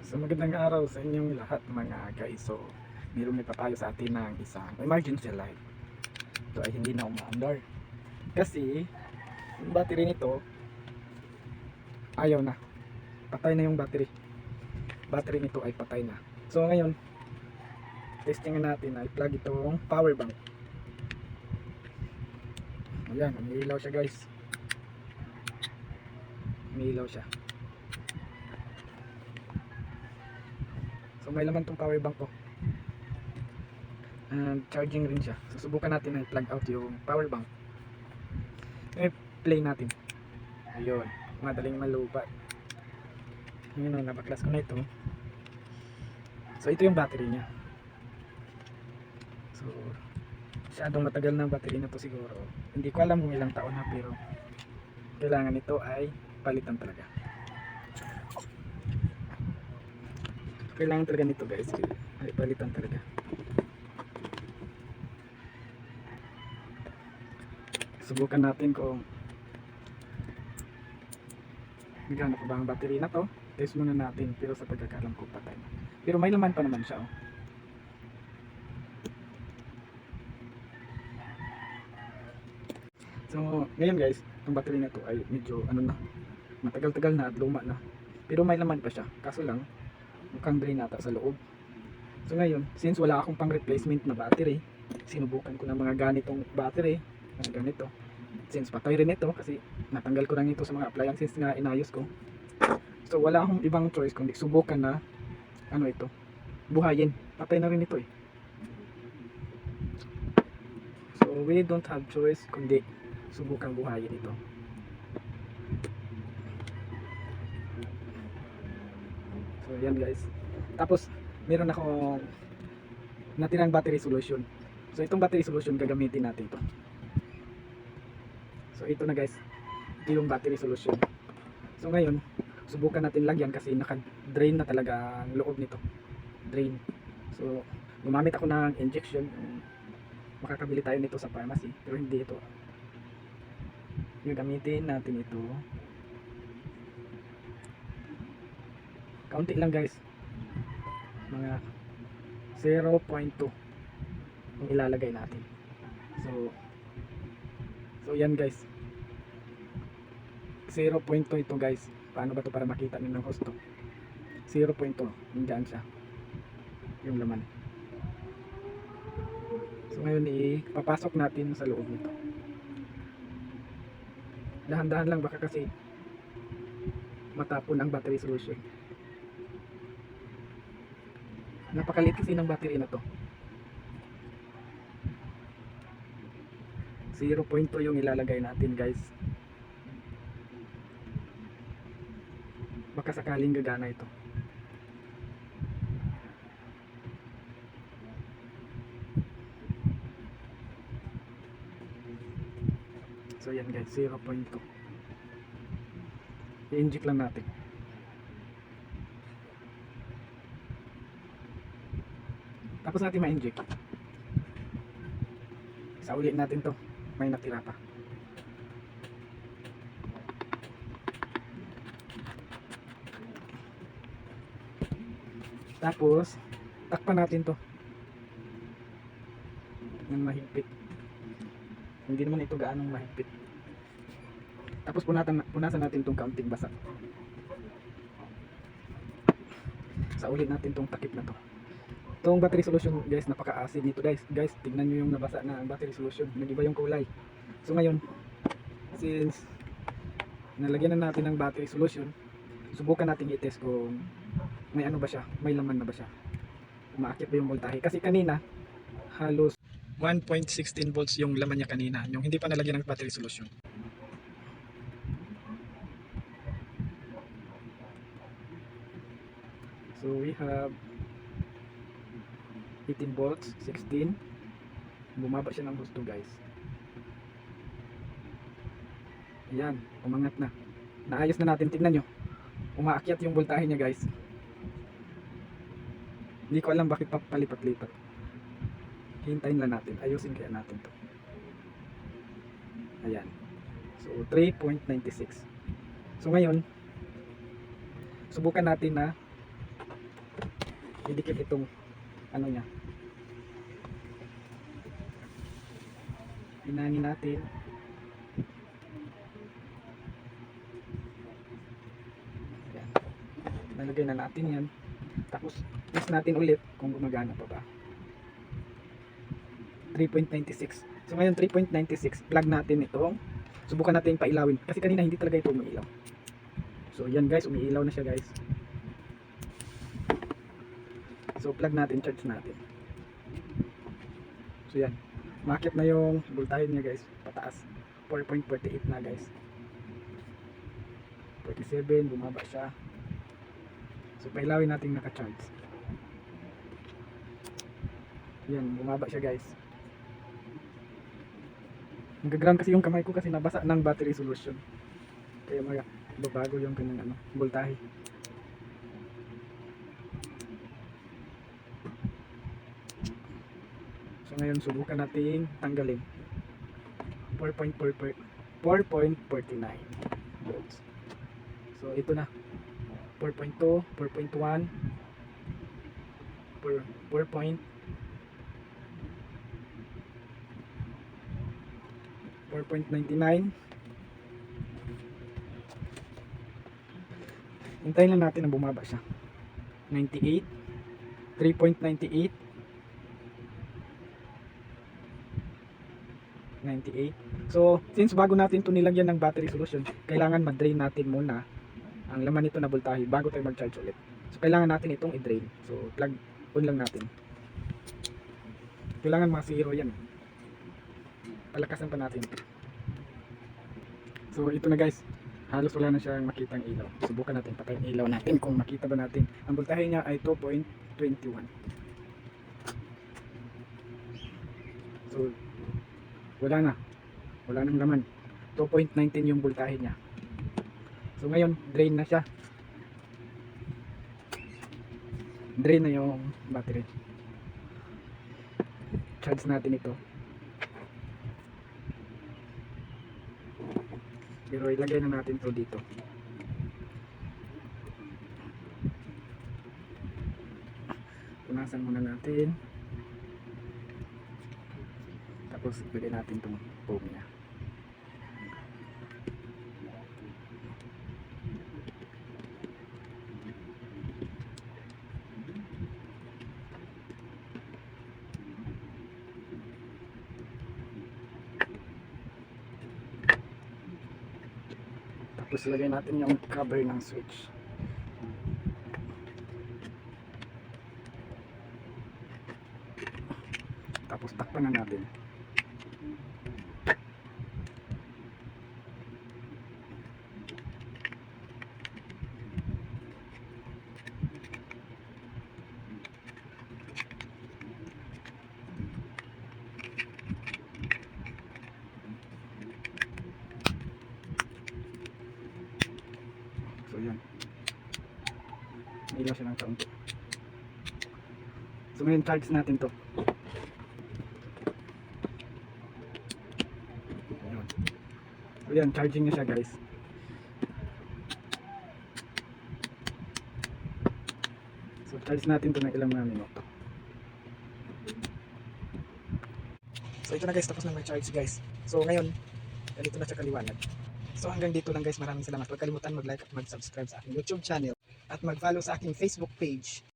So magandang araw sa inyong lahat mga guys. So mayroong nagpapayo sa atin ng isang emergency light. Ito ay hindi na umaandar kasi yung battery nito ayaw na, patay na yung battery nito ay patay na. So ngayon testingan natin na i-plug itong power bank. Ayan, umiilaw siya guys, umiilaw siya. So may laman tong power bank ko and charging rin siya. So subukan natin na i-plug out yung power bank. Play natin. Ayun, madaling malubat. Ngayon, napaklas ko na ito. So ito yung battery niya. So masyadong matagal na battery na to siguro. Hindi ko alam kung ilang taon na, pero kailangan ito ay palitan talaga. Kailangan talaga nito guys, ay palitan talaga. Subukan natin kung gano'n pa ba ang battery na to. Test muna natin, pero sa pagkakalam ko patay na. Pero may laman pa naman siya, oh. So ngayon guys, itong battery na to ay medyo ano na, matagal-tagal na at luma na. Pero may laman pa siya, kaso lang mukhang drain nata sa loob. So ngayon, since wala akong pang replacement na battery, sinubukan ko ng mga ganitong battery, ganito. Since patay rin ito kasi natanggal ko lang ito sa mga appliances na inayos ko. So wala akong ibang choice kundi subukan na ano ito, buhayin. Patay na rin ito eh. So we don't have choice kundi subukan buhayin ito. So yan guys. Tapos meron akong natirang battery solution. So itong battery solution gagamitin natin ito. So ito na guys, ito yung battery solution. So ngayon, subukan natin lagyan kasi naka-drain na talaga ang loob nito. Drain. So gumamit ako ng injection. Makakabili tayo nito sa pharmacy, pero hindi ito. Yung gamitin natin ito. Kaunti lang guys. Mga 0.2 yung ilalagay natin. So yan guys, 0.2 ito guys. Paano ba to para makita nyo ng husto? 0.2, nandiyan siya yung laman. So ngayon ipapasok natin sa loob nito. Dahan-dahan lang, baka kasi matapon ang battery solution. Napakaliit kasi ng battery na to. 0.2 yung ilalagay natin guys. Baka sakaling gagana ito. So yan guys, 0.2. I-inject lang natin. Tapos natin ma-inject, sa ulit natin to, may natira pa. Tapos takpan natin to ng mahigpit. Hindi naman ito gaanong mahigpit. Tapos punasan natin tong kaunting basa. Sa ulit natin tong takip na to. Itong battery solution guys, napaka-acid nito guys. Guys, tignan nyo yung nabasa na ang battery solution. Nag-iba yung kulay. So ngayon, since nalagyan na natin ng battery solution, subukan natin i-test kung may ano ba siya, may laman na ba siya, umaakit ba yung voltahe. Kasi kanina halos 1.16 volts yung laman niya kanina, yung hindi pa nalagyan ng battery solution. So we have 18 volts, 16. Bumaba siya ng gusto guys. Ayan, umangat na. Naayos na natin, tignan nyo. Umaakyat yung voltahe niya guys. Hindi ko alam bakit papalipat-lipat. Hintayin lang natin, ayusin kaya natin to. Ayan. So 3.96. So ngayon, subukan natin na idikit itong ano niya. Inangin natin. Yan. Nalagay na natin yan. Tapos test natin ulit kung gumagana pa ba. 3.96. So ngayon 3.96, plug natin itong, subukan natin pailawin kasi kanina hindi talaga ito umiilaw. So yan guys, umiilaw na siya guys. So plug natin, charge natin. So yan, makit na yung voltahe niya guys, pataas. 4.48 na guys. 47, bumaba siya. So pailawin natin naka-charge. Yan, bumaba siya guys. Nagagram kasi yung kamay ko kasi nabasa ng battery solution. Kaya babago yung kanyang voltahe. So ngayon subukan natin tanggalin. 4.49 volts. So ito na. 4.2, 4.1, 4.99. Hintayin lang natin na bumaba siya. 98, 3.98, 98. So, since bago natin ito nilagyan ng battery solution, kailangan ma-drain natin muna ang laman nito na voltahe bago tayo mag-charge ulit. So, kailangan natin itong i-drain. So, plug on lang natin. Kailangan mga 0 yan. Palakasan pa natin. So, ito na guys. Halos wala na siyang makitang ilaw. Subukan natin patayin ilaw natin kung makita ba natin. Ang voltahe niya ay 2.21. So, wala na. Wala nang laman. 2.19 yung voltahe niya. So ngayon, drain na siya. Drain na yung battery. Charge natin ito. Pero ilagay na natin ito dito. Punasan muna natin. Tapos ilagay natin itong foam niya. Tapos ilagay natin yung cover ng switch. Tapos takpan na natin. So yan. Ilaw siya ng kaunti. So ngayon charge natin to. Ayan. So yan, charging na siya guys. So charge natin to ng ilang mga minuto. So ito na guys, tapos na mag-charge guys. So ngayon, ganito na siya kaliwanag. So hanggang dito lang guys, maraming salamat. Huwag kalimutan mag-like at mag-subscribe sa aking YouTube channel at mag-follow sa aking Facebook page.